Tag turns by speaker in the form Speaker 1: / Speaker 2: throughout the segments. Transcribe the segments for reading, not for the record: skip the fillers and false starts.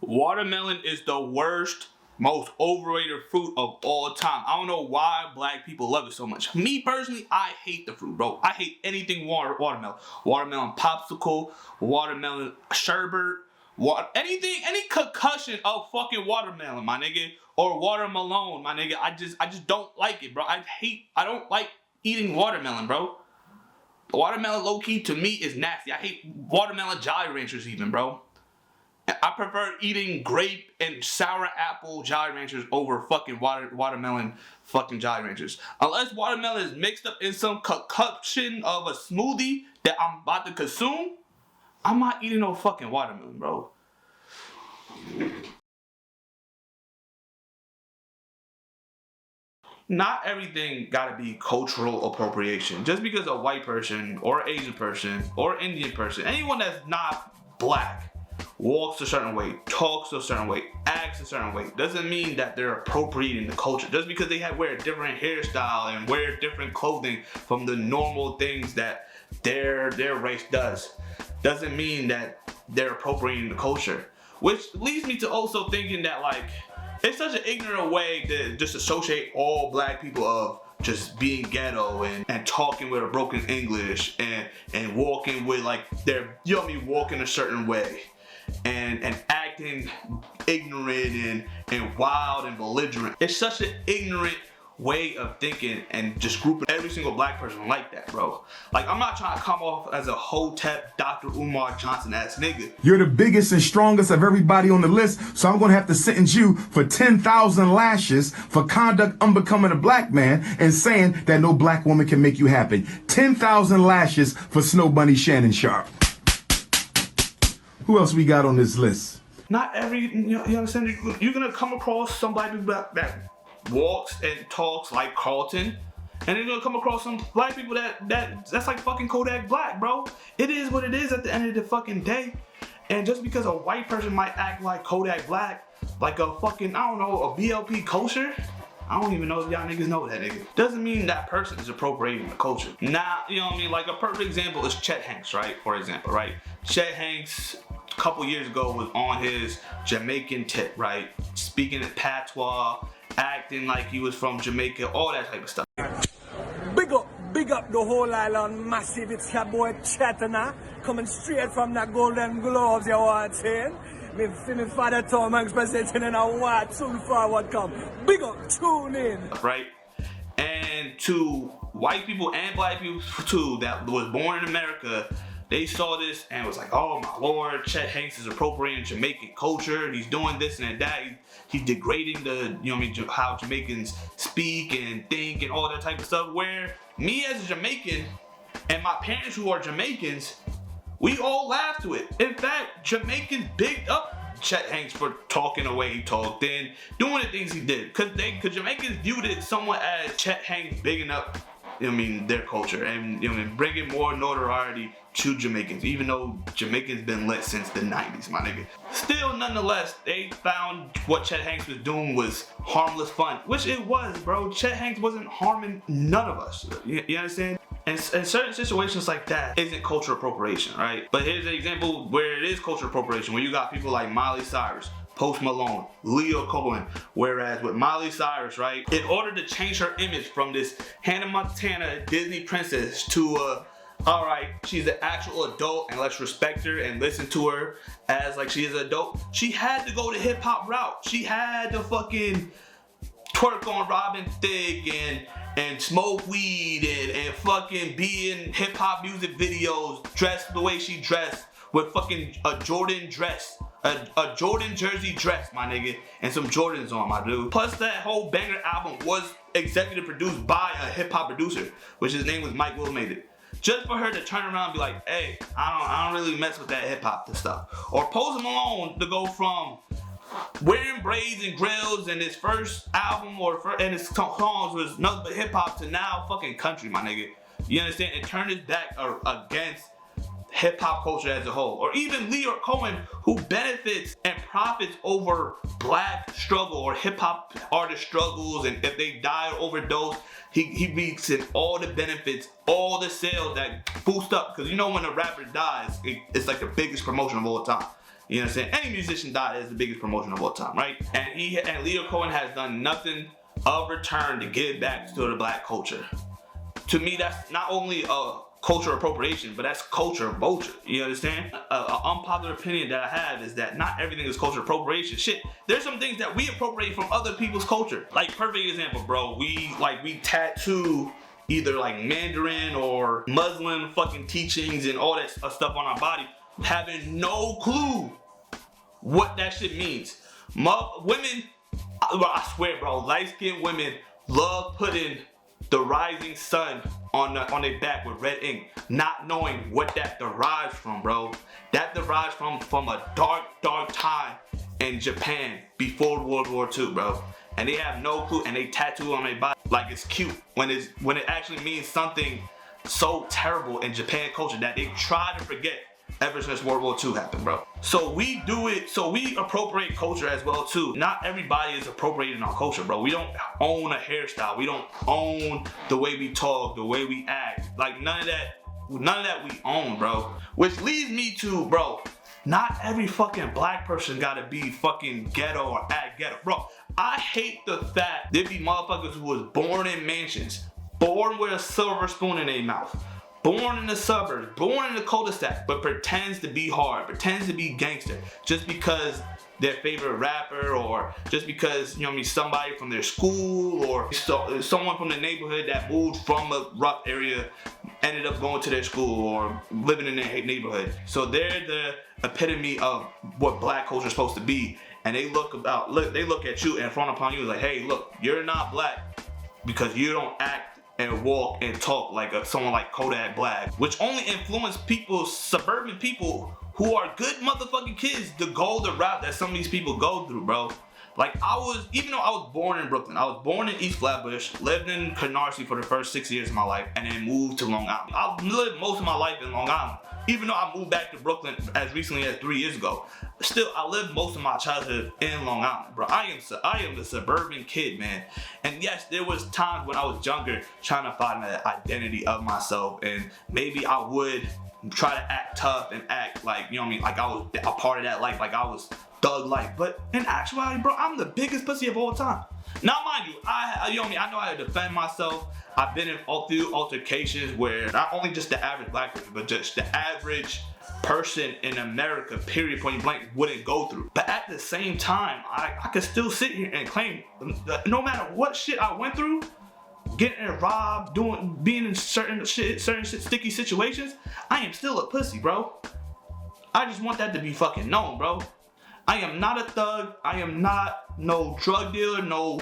Speaker 1: Watermelon is the worst, most overrated fruit of all time. I don't know why black people love it so much. Me personally, I hate the fruit, bro. I hate anything watermelon. Watermelon popsicle, watermelon sherbet, anything, any concussion of fucking watermelon, my nigga. Or watermelon, my nigga. I just don't like it, bro. I don't like eating watermelon, bro. Watermelon low-key to me is nasty. I hate watermelon Jolly Ranchers even, bro. I prefer eating grape and sour apple Jolly Ranchers over fucking watermelon fucking Jolly Ranchers. Unless watermelon is mixed up in some concoction of a smoothie that I'm about to consume, I'm not eating no fucking watermelon, bro. Not everything gotta be cultural appropriation. Just because a white person or Asian person or Indian person, anyone that's not black, walks a certain way, talks a certain way, acts a certain way, doesn't mean that they're appropriating the culture. Just because they wear a different hairstyle and wear different clothing from the normal things that their race doesn't mean that they're appropriating the culture. Which leads me to also thinking that, like, it's such an ignorant way to just associate all black people of just being ghetto and talking with a broken English and walking with, like, they're, you know what I mean, walking a certain way and acting ignorant and wild and belligerent. It's such an ignorant way of thinking and just grouping every single black person like that, bro. Like, I'm not trying to come off as a Hotep, Dr. Umar Johnson ass nigga.
Speaker 2: You're the biggest and strongest of everybody on the list, so I'm gonna have to sentence you for 10,000 lashes for conduct unbecoming a black man and saying that no black woman can make you happy. 10,000 lashes for Snow Bunny Shannon Sharp. Who else we got on this list?
Speaker 1: Not every, you understand? You're gonna come across some black people that walks and talks like Carlton, and you're gonna come across some black people that's like fucking Kodak Black, bro. It is what it is at the end of the fucking day. And just because a white person might act like Kodak Black, like a fucking, I don't know, a BLP culture, I don't even know if y'all niggas know that nigga, doesn't mean that person is appropriating the culture. Now, you know what I mean? Like, a perfect example is Chet Hanks, right? For example, right? Chet Hanks, a couple years ago, was on his Jamaican tip, right? Speaking in patois, acting like he was from Jamaica, all that type of stuff.
Speaker 3: Big up the whole island, massive. It's your boy Chetana, coming straight from the Golden Globes, you want saying? Me father Tom Hanks presenting in a what soon forward come. Big up, tune in.
Speaker 1: Right? And to white people and black people too that was born in America, they saw this and was like, oh my lord, Chet Hanks is appropriating Jamaican culture. He's doing this and that. He's degrading the, you know what I mean, how Jamaicans speak and think and all that type of stuff. Where me as a Jamaican and my parents who are Jamaicans, we all laughed to it. In fact, Jamaicans bigged up Chet Hanks for talking the way he talked and doing the things he did. Cause Jamaicans viewed it somewhat as Chet Hanks bigging up, you know what I mean, their culture and, you know, bringing more notoriety to Jamaicans, even though Jamaicans been lit since the 90s, my nigga. Still, nonetheless, they found what Chet Hanks was doing was harmless fun, which it was, bro. Chet Hanks wasn't harming none of us. You understand? And certain situations like that isn't cultural appropriation, right? But here's an example where it is cultural appropriation, where you got people like Miley Cyrus, Post Malone, Leo Cohen. Whereas with Miley Cyrus, right, in order to change her image from this Hannah Montana Disney princess to all right, she's an actual adult and let's respect her and listen to her as like she is an adult, she had to go the hip hop route. She had to fucking twerk on Robin Thicke and smoke weed and fucking be in hip hop music videos, dressed the way she dressed with fucking a Jordan dress. A Jordan jersey dress, my nigga, and some Jordans on, my dude. Plus, that whole banger album was executive produced by a hip hop producer, which his name was Mike Will Made It. Just for her to turn around and be like, hey, I don't really mess with that hip hop stuff. Or Post Malone to go from wearing braids and grills in his first album and his songs was nothing but hip hop to now fucking country, my nigga. You understand? And turn his back against hip hop culture as a whole. Or even Leo Cohen, who benefits and profits over black struggle or hip hop artist struggles, and if they die or overdose, he reaps in all the benefits, all the sales that boost up. Because you know when a rapper dies, it's like the biggest promotion of all time. You know what I'm saying? Any musician died is the biggest promotion of all time, right? And Leo Cohen has done nothing of return to give back to the black culture. To me, that's not only a culture appropriation, but that's culture vulture. You understand? An unpopular opinion that I have is that not everything is culture appropriation. Shit, there's some things that we appropriate from other people's culture. Like, perfect example, bro. We tattoo either like Mandarin or Muslim fucking teachings and all that stuff on our body, having no clue what that shit means. Women, I swear, bro, light-skinned women love putting the rising sun on their back with red ink, not knowing what that derives from, bro. That derives from a dark time in Japan before World War II, bro. And they have no clue, and they tattoo on their body like it's cute when it actually means something so terrible in Japan culture that they try to forget ever since World War II happened, bro. So we do it, so we appropriate culture as well too. Not everybody is appropriating our culture, bro. We don't own a hairstyle. We don't own the way we talk, the way we act. Like none of that we own, bro. Which leads me to, bro, not every fucking black person gotta be fucking ghetto or act ghetto. Bro, I hate the fact there be motherfuckers who was born in mansions, born with a silver spoon in their mouth, born in the suburbs, born in the cul-de-sac, but pretends to be hard, pretends to be gangster, just because their favorite rapper, or just because, you know what I mean, somebody from their school, or someone from the neighborhood that moved from a rough area ended up going to their school or living in their neighborhood. So they're the epitome of what black culture is supposed to be, and they look at you and frown upon you like, hey, look, you're not black because you don't act and walk and talk like someone like Kodak Black, which only influenced suburban people who are good motherfucking kids to go the route that some of these people go through, bro. Like even though I was born in Brooklyn, I was born in East Flatbush, lived in Canarsie for the first 6 years of my life, and then moved to Long Island. I lived most of my life in Long Island. Even though I moved back to Brooklyn as recently as 3 years ago, still I lived most of my childhood in Long Island, bro. I am the suburban kid, man. And yes, there was times when I was younger trying to find the identity of myself, and maybe I would try to act tough and act like, you know what I mean, like I was a part of that life, like I was thug life. But in actuality, bro, I'm the biggest pussy of all time. Now, mind you, you know what I mean, I know how to defend myself. I've been in a few altercations where not only just the average black person, but just the average person in America, period, point blank, wouldn't go through. But at the same time, I could still sit here and claim, no matter what shit I went through, getting robbed, being in certain sticky situations, I am still a pussy, bro. I just want that to be fucking known, bro. I am not a thug. I am not no drug dealer, no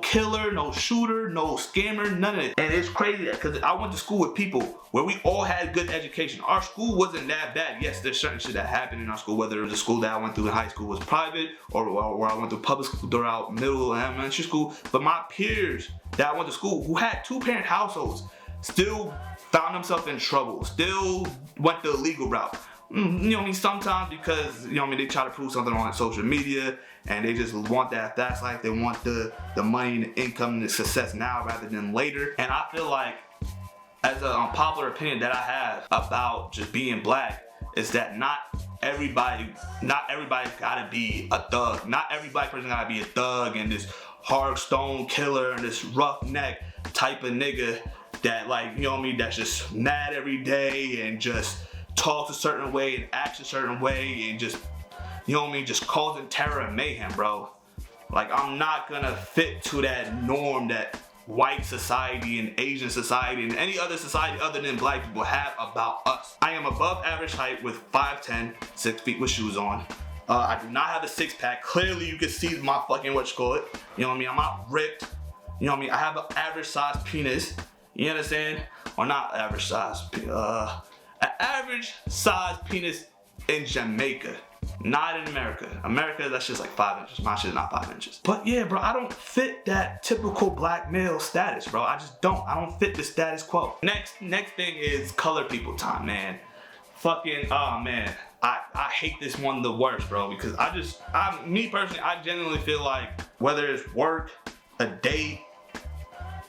Speaker 1: killer, no shooter, no scammer, none of it. And it's crazy because I went to school with people where we all had good education. Our school wasn't that bad. Yes, there's certain shit that happened in our school, whether it was the school that I went through in high school was private, or where I went through public school throughout middle and elementary school. But my peers that I went to school who had two-parent households still found themselves in trouble, still went the illegal route. You know what I mean? Sometimes because, you know what I mean, they try to prove something on social media and they just want that fast life. They want the money and the income and the success now rather than later. And I feel like, as an unpopular opinion that I have about just being black, is that not everybody gotta be a thug. Not every black person gotta be a thug and this hard stone killer and this roughneck type of nigga that, like, you know what I mean, that's just mad every day and just talks a certain way and acts a certain way and just, you know what I mean, just causing terror and mayhem, bro. Like, I'm not gonna fit to that norm that white society and Asian society and any other society other than black people have about us. I am above average height with 5'10", 6 feet with shoes on. I do not have a six-pack. Clearly, you can see my fucking, you know what I mean, I'm not ripped. You know what I mean, I have an average size penis. You understand? Or not average size, an average size penis in Jamaica, not in America. America, that's just like 5 inches. My shit is not 5 inches. But yeah, bro, I don't fit that typical black male status, bro. I just don't. I don't fit the status quo. Next thing is color people time, man. Fucking, oh man, I hate this one the worst, bro, because me personally, I genuinely feel like whether it's work, a date,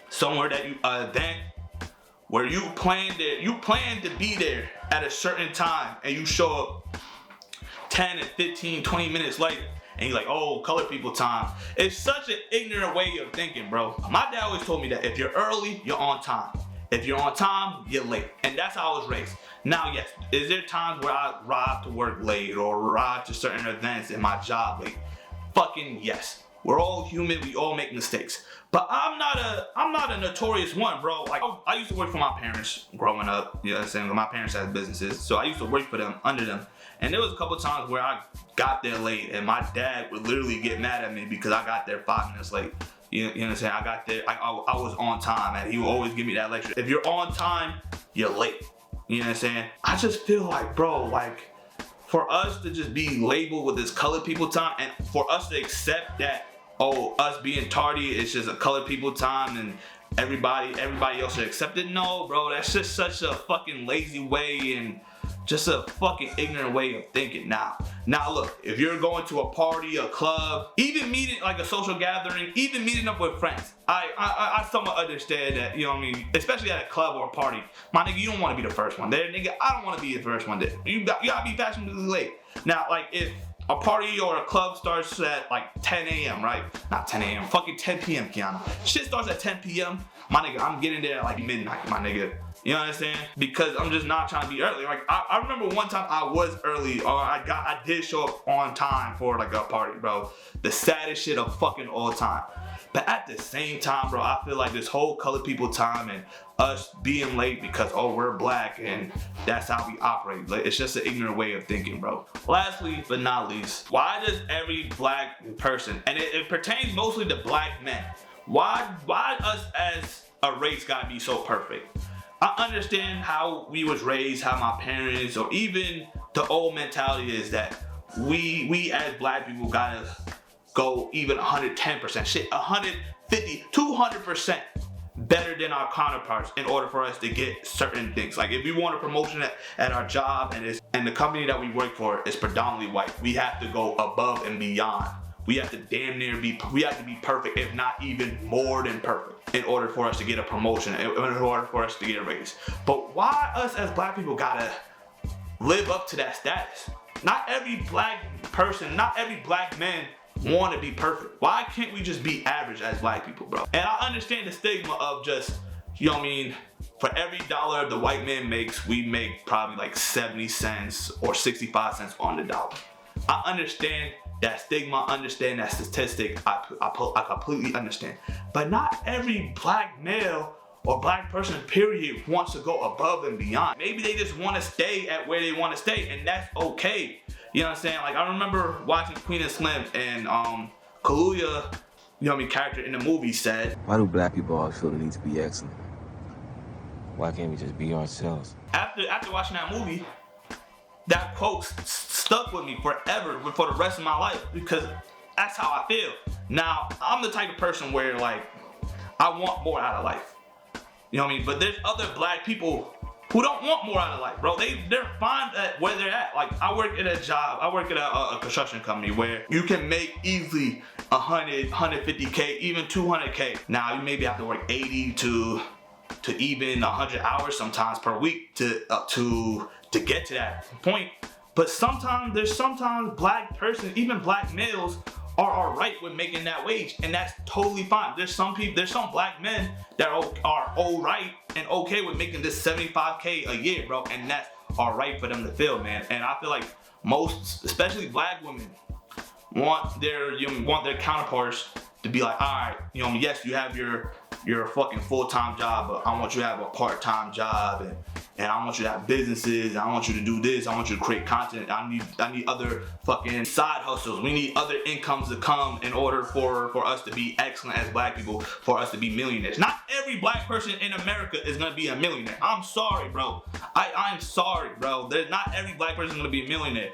Speaker 1: somewhere that you, an event, where you plan to be there at a certain time and you show up 10 and 15, 20 minutes later. And you're like, oh, colored people time. It's such an ignorant way of thinking, bro. My dad always told me that if you're early, you're on time. If you're on time, you're late. And that's how I was raised. Now, yes, is there times where I ride to work late or ride to certain events in my job late? Fucking yes. We're all human, we all make mistakes. But I'm not a notorious one, bro. Like, I used to work for my parents growing up, you know what I'm saying? My parents had businesses, so I used to work for them, under them. And there was a couple times where I got there late and my dad would literally get mad at me because I got there 5 minutes late. You know what I'm saying? I got there, I was on time, and he would always give me that lecture. If you're on time, you're late. You know what I'm saying? I just feel like, bro, like, for us to just be labeled with this colored people time, and for us to accept that, oh, us being tardy is just a colored people time and everybody else should accept it. No, bro, that's just such a fucking lazy way and just a fucking ignorant way of thinking. Now look, if you're going to a party, a club, even meeting, like a social gathering, even meeting up with friends, I somewhat understand that, you know what I mean, especially at a club or a party. My nigga, you don't want to be the first one there, nigga. I don't want to be the first one there. You gotta be fashionably late. Now, like, if a party or a club starts at like 10 a.m., right? Not 10 a.m., fucking 10 p.m., Keanu. Shit starts at 10 p.m., my nigga, I'm getting there at like midnight, my nigga. You know what I'm saying? Because I'm just not trying to be early. Like, I remember one time I was early, or I did show up on time for like a party, bro. The saddest shit of fucking all time. But at the same time, bro, I feel like this whole colored people time and us being late because, oh, we're black and that's how we operate. Like, it's just an ignorant way of thinking, bro. Lastly, but not least, why does every black person, and it pertains mostly to black men, why us as a race gotta be so perfect? I understand how we was raised, how my parents, or even the old mentality is that we as black people gotta go even 110%, shit, 150, 200% better than our counterparts in order for us to get certain things. Like, if we want a promotion at our job and the company that we work for is predominantly white, we have to go above and beyond. We have to we have to be perfect, if not even more than perfect, in order for us to get a promotion, in order for us to get a raise. But why us as black people gotta live up to that status? Not every black person, not every black man want to be perfect. Why can't we just be average as black people, bro? And I understand the stigma of just, you know what I mean, for every dollar the white man makes, we make probably like 70 cents or 65 cents on the dollar. I understand that stigma, understand that statistic, I completely understand. But not every black male or black person, period, wants to go above and beyond. Maybe they just want to stay at where they want to stay, and that's okay. You know what I'm saying? Like, I remember watching Queen and Slim, and Kaluuya, you know what I mean, character in the movie said,
Speaker 4: why do black people always feel the need to be excellent? Why can't we just be ourselves?
Speaker 1: After watching that movie, that quote stuck with me forever, for the rest of my life, because that's how I feel. Now, I'm the type of person where, like, I want more out of life. You know what I mean? But there's other black people who don't want more out of life, bro. They're fine at where they're at. Like, I work at a job, I work at a construction company where you can make easily 100, 150K, even 200K. Now, you maybe have to work 80 to even 100 hours sometimes per week to get to that point. But sometimes black person, even black males, are alright with making that wage, and that's totally fine. There's some black men that are alright and okay with making this 75K a year, bro, and that's alright for them to feel, man. And I feel like most, especially black women, want their counterparts to be like, alright, you know, yes, you have your fucking full-time job, but I want you to have a part-time job, and I want you to have businesses, and I want you to do this, I want you to create content, I need other fucking side hustles, we need other incomes to come in order for us to be excellent as black people, for us to be millionaires. Not every black person in America is gonna be a millionaire. I'm sorry, bro. I'm sorry, bro. Not every black person is gonna be a millionaire.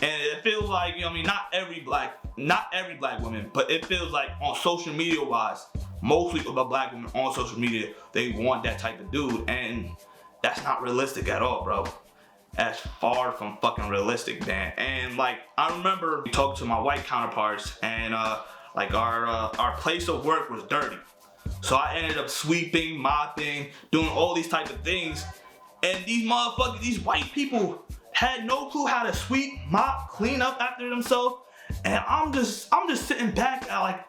Speaker 1: And it feels like, you know what I mean, not every black woman, but it feels like on social media wise, mostly the black women on social media, they want that type of dude, and that's not realistic at all, bro. That's far from fucking realistic, man. And like, I remember talking to my white counterparts, and like our place of work was dirty. So I ended up sweeping, mopping, doing all these type of things. And these motherfuckers, these white people, had no clue how to sweep, mop, clean up after themselves, and I'm just sitting back at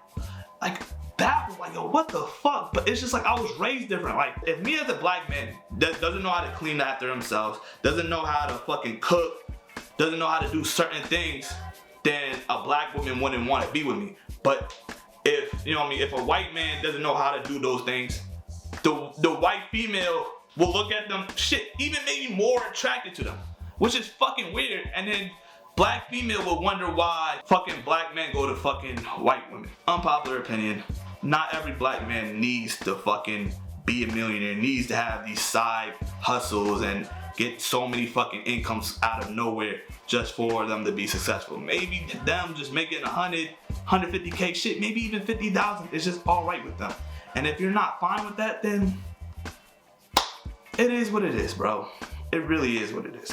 Speaker 1: like baffled, like, yo, what the fuck? But it's just like I was raised different. Like, if me as a black man that doesn't know how to clean after themselves, doesn't know how to fucking cook, doesn't know how to do certain things, then a black woman wouldn't want to be with me. But if, you know what I mean, if a white man doesn't know how to do those things, the white female will look at them, shit, even maybe more attracted to them, which is fucking weird. And then black female will wonder why fucking black men go to fucking white women. Unpopular opinion, not every black man needs to fucking be a millionaire, needs to have these side hustles and get so many fucking incomes out of nowhere just for them to be successful. Maybe them just making 100, 150K shit, maybe even 50,000 is just all right with them. And if you're not fine with that, then it is what it is, bro. It really is what it is.